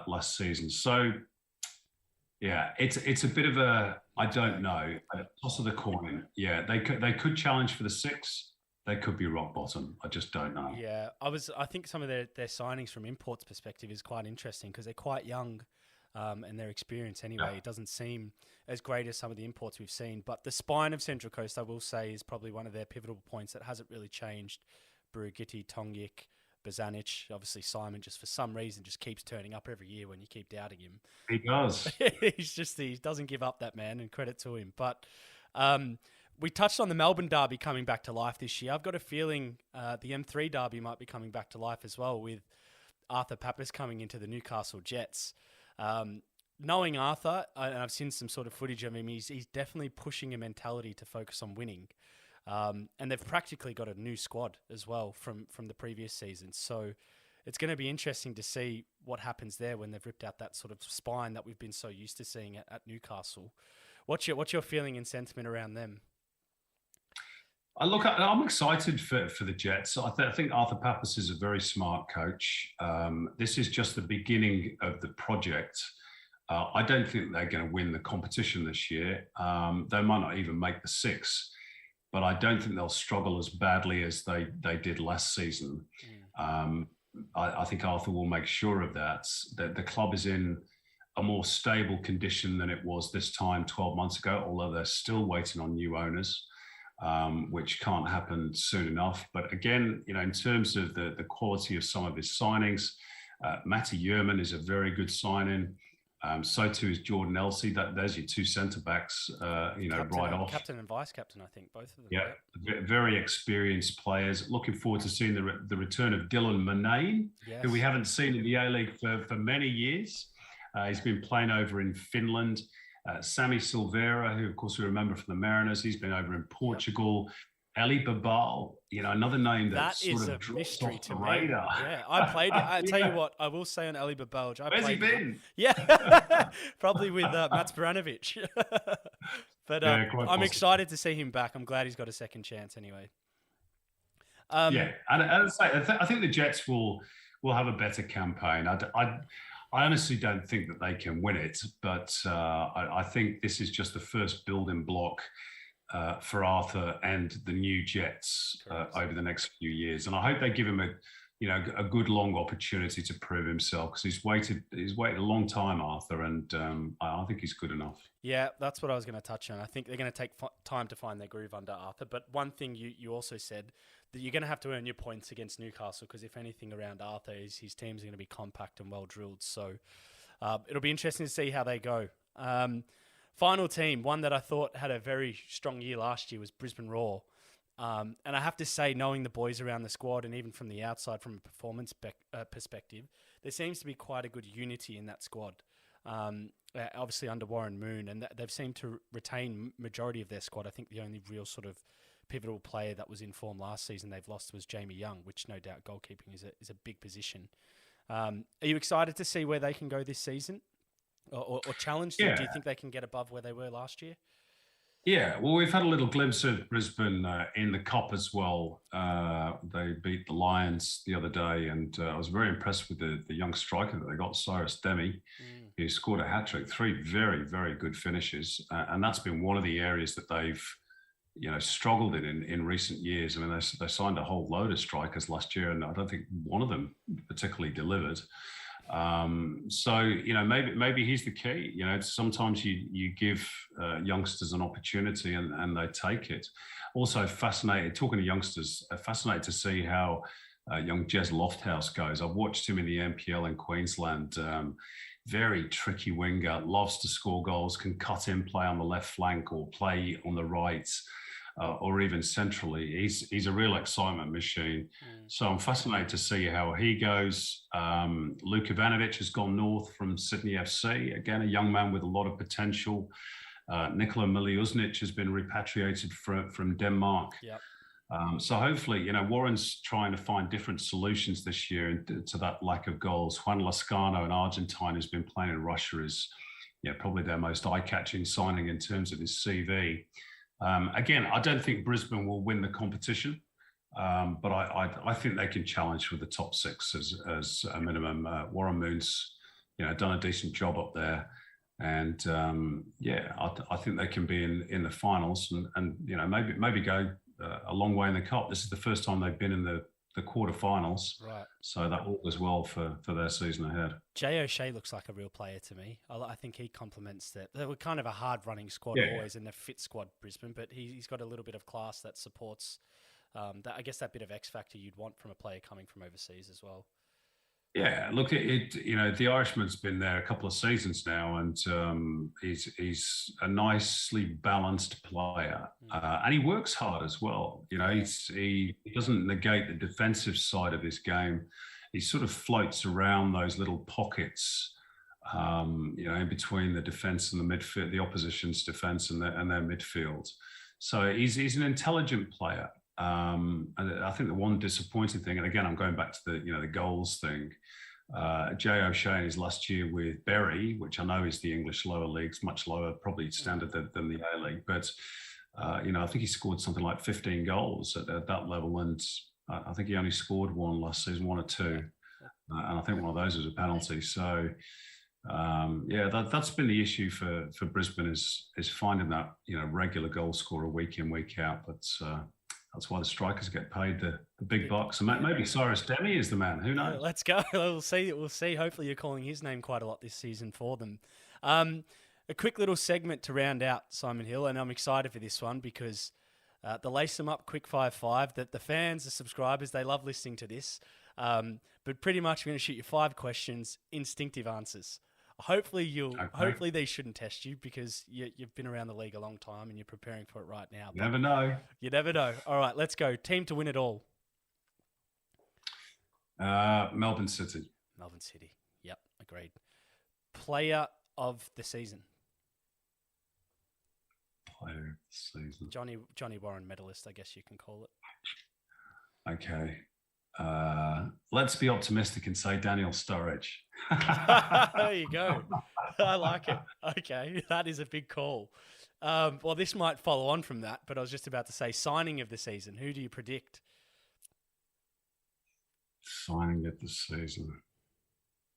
last season. So, yeah, it's a bit of I don't know, a toss of the coin. Yeah, they could challenge for the 6. They could be rock bottom. I just don't know. Yeah, I think some of their signings from imports perspective is quite interesting because they're quite young, and their experience anyway. It doesn't seem as great as some of the imports we've seen. But the spine of Central Coast, I will say, is probably one of their pivotal points that hasn't really changed. Burugiti, Tongyik, Bozanic, obviously Simon, just for some reason, just keeps turning up every year when you keep doubting him. He does. He doesn't give up, that man, and credit to him. But we touched on the Melbourne derby coming back to life this year. I've got a feeling the M3 derby might be coming back to life as well, with Arthur Papas coming into the Newcastle Jets. Knowing Arthur, and I've seen some sort of footage of him, he's definitely pushing a mentality to focus on winning. And they've practically got a new squad as well from the previous season. So it's going to be interesting to see what happens there when they've ripped out that sort of spine that we've been so used to seeing at Newcastle. What's your feeling and sentiment around them? I'm excited for the Jets. I think Arthur Papas is a very smart coach. This is just the beginning of the project. I don't think they're going to win the competition this year. They might not even make the 6. But I don't think they'll struggle as badly as they did last season. I think Arthur will make sure of that the club is in a more stable condition than it was this time 12 months ago, although they're still waiting on new owners, which can't happen soon enough. But again, in terms of the quality of some of his signings, Matty Yerman is a very good signing. So too is Jordan Elsey. There's your 2 centre backs, right off. Captain and vice captain, I think, both of them. Yeah, very experienced players. Looking forward to seeing the return of Dylan Murnane, who we haven't seen in the A-League for many years. He's been playing over in Finland. Sammy Silveira, who of course we remember from the Mariners, he's been over in Portugal. Eli Babal, another name that is sort a of drops mystery off to the me. radar. Yeah, I played. I tell you what, I will say on Eli Babal. Where's he been? Yeah, probably with Mats Baranovic. But I'm excited to see him back. I'm glad he's got a second chance anyway. And I think the Jets will have a better campaign. I honestly don't think that they can win it, but I think this is just the first building block for Arthur and the new Jets over the next few years. And I hope they give him a good long opportunity to prove himself, because he's waited a long time, Arthur, and I think he's good enough. Yeah, that's what I was going to touch on. I think they're going to take time to find their groove under Arthur. But one thing you also said, that you're going to have to earn your points against Newcastle, because if anything around Arthur, his teams are going to be compact and well drilled. So it'll be interesting to see how they go. Final team, one that I thought had a very strong year last year, was Brisbane Roar. And I have to say, knowing the boys around the squad and even from the outside, from a performance perspective, there seems to be quite a good unity in that squad. Obviously under Warren Moon, and they've seemed to retain majority of their squad. I think the only real sort of pivotal player that was in form last season they've lost was Jamie Young, which no doubt goalkeeping is a big position. Are you excited to see where they can go this season? Or challenge them? Yeah. Do you think they can get above where they were last year? Yeah, well, we've had a little glimpse of Brisbane in the Cup as well. They beat the Lions the other day, and I was very impressed with the young striker that they got, Cyrus Demi, who scored a hat-trick, 3 very, very good finishes. And that's been one of the areas that they've, struggled in recent years. I mean, they signed a whole load of strikers last year, and I don't think one of them particularly delivered. So maybe he's the key. Sometimes you give youngsters an opportunity and they take it. Also fascinated, talking to youngsters, fascinated to see how young Jez Lofthouse goes. I've watched him in the NPL in Queensland. Very tricky winger, loves to score goals, can cut in, play on the left flank or play on the right. Or even centrally, he's a real excitement machine. So I'm fascinated to see how he goes. Luke Ivanovic has gone north from Sydney FC. Again, a young man with a lot of potential. Nikola Miliuznic has been repatriated from Denmark. Yep. So hopefully, Warren's trying to find different solutions this year to that lack of goals. Juan Lascano, an Argentine who's been playing in Russia, is probably their most eye-catching signing in terms of his CV. Again, I don't think Brisbane will win the competition, but I think they can challenge for the top 6 as a minimum. Warren Moon's, done a decent job up there, and I think they can be in the finals and maybe go a long way in the Cup. This is the first time they've been in the quarterfinals, right? So that augurs well for their season ahead. Jay O'Shea looks like a real player to me. I think he complements that. They were kind of a hard-running squad always, in the fit squad, Brisbane, but he's got a little bit of class that supports that. I guess that bit of X factor you'd want from a player coming from overseas as well. Yeah, look, the Irishman's been there a couple of seasons now, and he's a nicely balanced player, and he works hard as well. He doesn't negate the defensive side of his game. He sort of floats around those little pockets, in between the defence and the midfield, the opposition's defence and their midfield. So he's an intelligent player. And I think the one disappointing thing, and again, I'm going back to the goals thing. Jay O'Shea in his last year with Bury, which I know is the English lower leagues, much lower probably standard than the A League, but I think he scored something like 15 goals at that level, and I think he only scored one last season, 1 or 2, and I think one of those was a penalty. So that's been the issue for Brisbane is finding that regular goal scorer week in, week out, but. That's why the strikers get paid the big bucks. And maybe Cyrus Demi is the man. Who knows? Let's go. We'll see. Hopefully you're calling his name quite a lot this season for them. A quick little segment to round out, Simon Hill, and I'm excited for this one because the Lace 'em Up Quick 5-5, that the fans, the subscribers, they love listening to this. But pretty much we're going to shoot you 5 questions, instinctive answers. Hopefully they shouldn't test you because you've been around the league a long time and you're preparing for it right now. You never know. You never know. All right, let's go. Team to win it all. Melbourne City. Melbourne City. Yep, agreed. Player of the season. Player of the season. Johnny Warren medalist, I guess you can call it. Okay. Let's be optimistic and say Daniel Sturridge. There you go. I like it. Okay, that is a big call. Well, this might follow on from that, but I was just about to say signing of the season. Who do you predict? Signing of the season.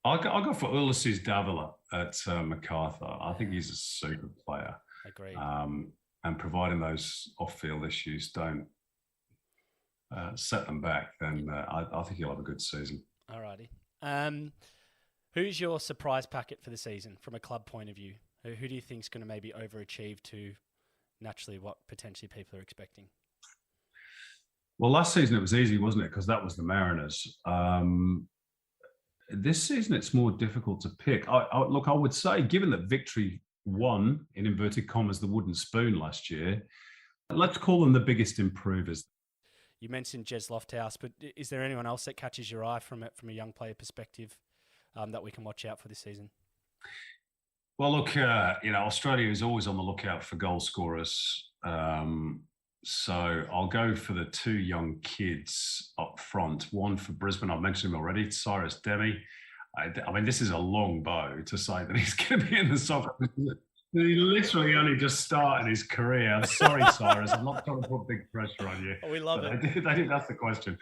I'll go for Ulysses Davila at MacArthur. I think he's a super player. Agreed. And providing those off-field issues don't set them back, then I think he'll have a good season. Alrighty. Who's your surprise packet for the season from a club point of view? Who do you think is going to maybe overachieve to naturally what potentially people are expecting? Well, last season it was easy, wasn't it? Because that was the Mariners. This season it's more difficult to pick. I would say, given that Victory won, in inverted commas, the wooden spoon last year, let's call them the biggest improvers. You mentioned Jez Lofthouse, but is there anyone else that catches your eye from a young player perspective that we can watch out for this season? Well, look, Australia is always on the lookout for goal scorers. So I'll go for the 2 young kids up front. One for Brisbane, I've mentioned him already, Cyrus Demi. I mean, this is a long bow to say that he's going to be in the soccer. He literally only just started his career. Sorry, Cyrus. I'm not trying to put big pressure on you. Oh, we love it. I did ask the question.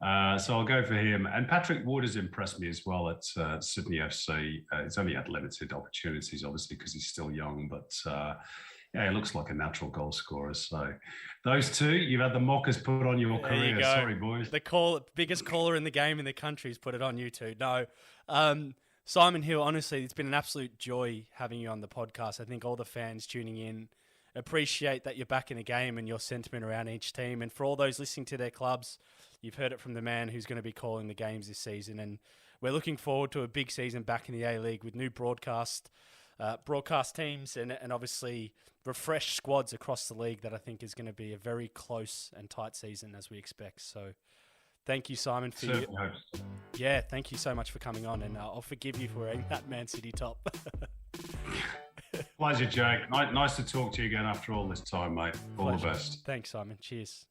So I'll go for him. And Patrick Wood has impressed me as well at Sydney FC. He's only had limited opportunities, obviously, because he's still young. But yeah, he looks like a natural goal scorer. So those two, you've had the mockers put on your career. Sorry, boys. The biggest caller in the game in the country's put it on you two. No. Simon Hill, honestly, it's been an absolute joy having you on the podcast. I think all the fans tuning in appreciate that you're back in the game and your sentiment around each team. And for all those listening to their clubs, you've heard it from the man who's going to be calling the games this season. And we're looking forward to a big season back in the A-League with new broadcast teams and obviously refreshed squads across the league that I think is going to be a very close and tight season as we expect. So thank you, Simon, for thank you so much for coming on, and I'll forgive you for wearing that Man City top. Pleasure, Jake. Nice to talk to you again after all this time, mate. All the best. Thanks, Simon. Cheers.